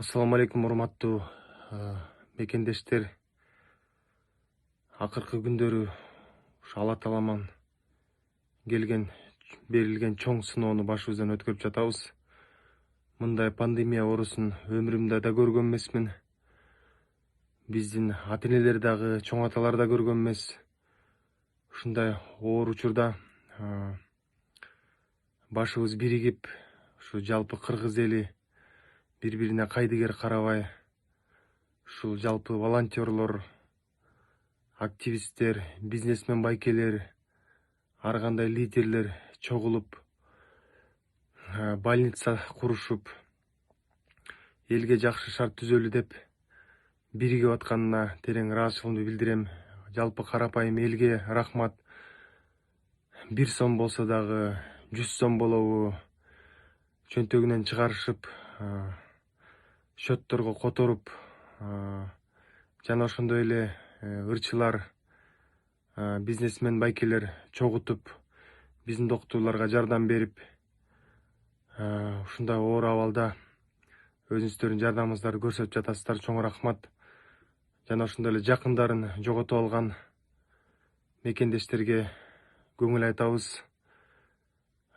Ассаламу алейкум, урматтуу мекендештер. Акыркы күндөрү ушу Алла Тааламан берилген чоң сыноону башыбыздан өткөрүп жатабыз. Мындай пандемия оорусун өмүрүмдө да көргөн эмесмин. Биздин ата-энелер дагы, чоң аталар да көргөн эмес. Ушундай оор учурда башыбыз биригип, ушу жалпы кыргыз эли бири-бирине кайдыгер карабай, ушул жалпы волонтерлор, активисттер, бизнесмен байкелер, ар кандай лидерлер чогулуп, больница курушуп, элге жакшы шарт түзөлү деп биригип атканына терең ыраазычылыгымды билдирем. Жалпы карапайым элге рахмат. 1 сом болсо дагы 100 сом болобу чөнтөгүнөн чыгарышып, счетторго которуп, жана ошондой эле ырчылар, бизнесмен байкелер чогутуп, биздин доктурларга жардам берип, ушундай оор абалда өзүңүздөрдүн жардамыңыздарды көрсөтүп жатасыздар. Чоң рахмат. Жана ошондой эле жакындарын жоготуп алган мекендештерге көңүл айтабыз.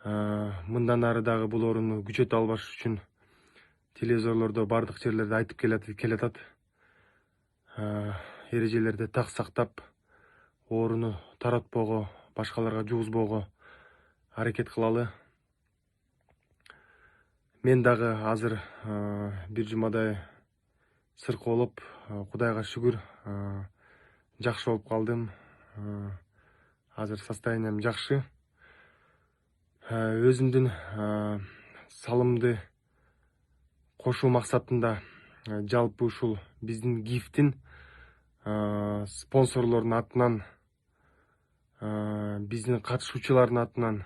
Мындан ары дагы бул ооруну күчөтүп албаш үчүн телевизорлордо бардык жерлерде айтып келатат. Эрежелерди так сактап, ооруну таратпоого, башкаларга жугузбоого аракет кылалы. Мен дагы азыр бир жумадай сыркоолоп, Кудайга шүгүр, жакшы болуп калдым. Азыр состоянием жакшы. Өзүмдүн салымды кошуу максатында жалпы ушул биздин гифтин спонсорлордун атынан, биздин катышуучулардын атынан,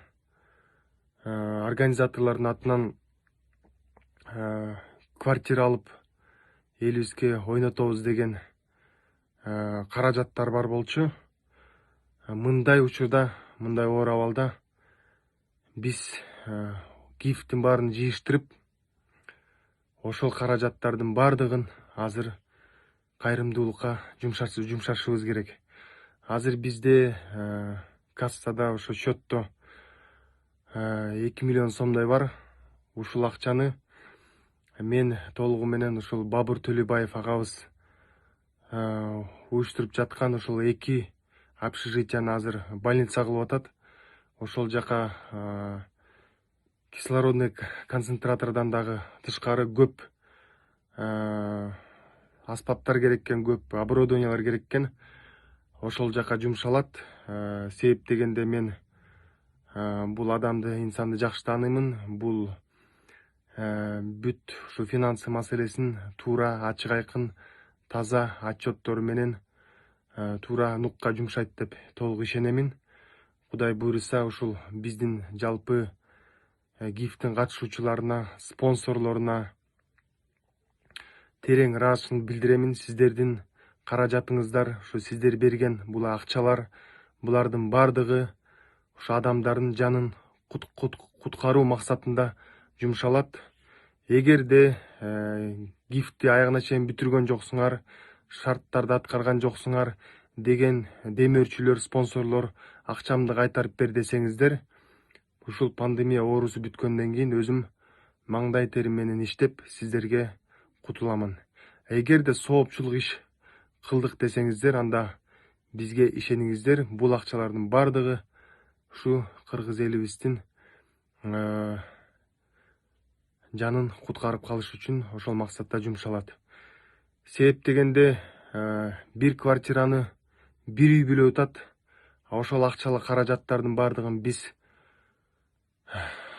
организаторлордун атынан квартира алып элибизге ойнотобуз деген каражаттар бар болчу. Мындай учурда, мындай оор абалда биз гифтин баарын жыйыштырып, ошол каражаттардын бардыгын азыр кайрымдуулукка жумшашыбыз керек. Азыр бизде кассада, ошо счетто 2 миллион сомдой бар. Ушул акчаны мен толугу менен ушул Бабур Төлөбаев агабыз уюштуруп жаткан ушул 2 общежитияны азыр больница кылып атат. Ошол жака кислородный концентратордон дагы тышкары көп аспаптар керек экен, көп оборудованиялар керек экен. Ошол жака жумшалат. Себеп дегенде мен бул адамды, инсанды жакшы тааныймын. Бул бүт ушу финансы маселесин туура, ачык айкын, таза отчеттору менен туура нукка жумшайт деп толук ишенемин. Кудай буйруса, ушул биздин жалпы гифтин катышуучуларына, спонсорлоруна терең ыраазычылыгымды билдиремин. Сиздердин каражатыңыздар, ушу сиздер берген бул акчалар, булардын бардыгы ушу адамдардын жанын куткаруу максатында жумшалат. Эгерде гифти аягына чейин бүтүргөн жоксуңар, шарттарды аткарган жоксуңар деген демөөрчүлөр, спонсорлор акчамды кайтарып бер десеңиздер, ушул пандемия оорусу бүткөндөн кийин өзүм маңдай терим менен иштеп сиздерге кутуламын. Эгерде соопчулук иш кылдык десеңиздер, анда бизге ишениңиздер. Бул акчалардын бардыгы ушу кыргыз элибиздин жанын куткарып калыш үчүн ошол максатта жумшалат. Себеп дегенде бир квартираны бир үй бүлөп атат. Ошол акчалык каражаттардын бардыгын биз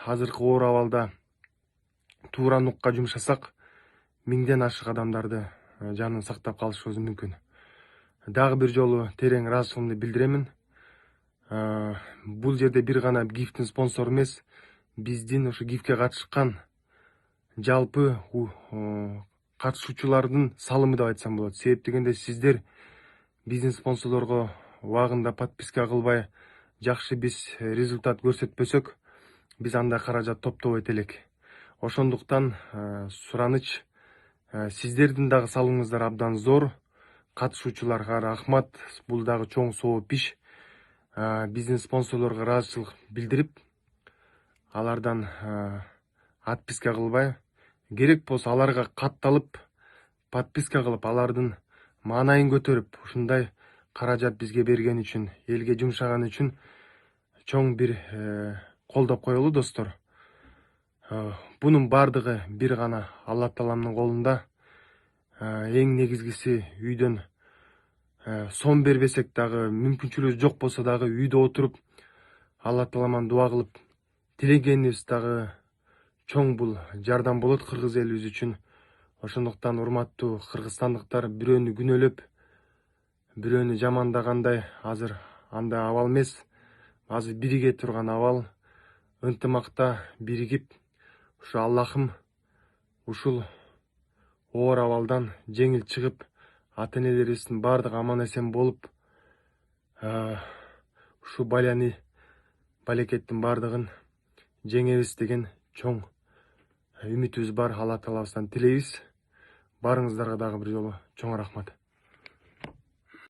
азыркы оор абалда туура нукка жумшасак, 1000ден ашык адамдарды жанын сактап калышыбыз мүмкүн. Дагы бир жолу терең ыраазычылыгымды билдиремин. Бул жерде бир гана гифтин спонсору эмес, биздин ушу гифтке катышкан жалпы катышуучулардын салымы деп айтсам болот. Себеп дегенде сиздер биздин спонсорлорго убагында подписка кылбай, жакшы биз результат көрсөтпөсөк, биз андай каражат топтобойт элек. Ошондуктан сураныч Сиздердин дагы салымыңыздар абдан зор. Катышуучуларга рахмат. Бул дагы чоң сооп иш. Биздин спонсорлорго ыраазычылык билдирип, алардан отписка кылбай, керек болсо аларга катталып подписка кылып, алардын маанайын көтөрүп, ушундай каражат бизге берген үчүн, элге жумшаган үчүн чоң бир колдоп коелу достор. Бунун бардыгы бир гана Алла Тааламдын колунда. Эң негизгиси үйдөн сом бербесек дагы, мүмкүнчүлүгү жок болсо дагы үйдө отуруп Алла Тааламан дуа кылып тилегенибиз дагы чоң бул жардам болот кыргыз элибиз үчүн. Ошондуктан урматтуу кыргызстандыктар, бирөөнү күнөөлөп, бирөөнү жамандагандай азыр андай абал эмес. Азыр бириге турган абал. Ынтымакта биригип, ушу Аллахым ушул оор абалдан жеңил чыгып, ата энелерибиздин бардыгы аман эсен болуп, ушу балекеттин бардыгын жеңебиз деген чоң үмүтүбүз бар. Алла Таалабыздан тилейбиз. Барыңыздарга дагы бир жолу чоң рахмат.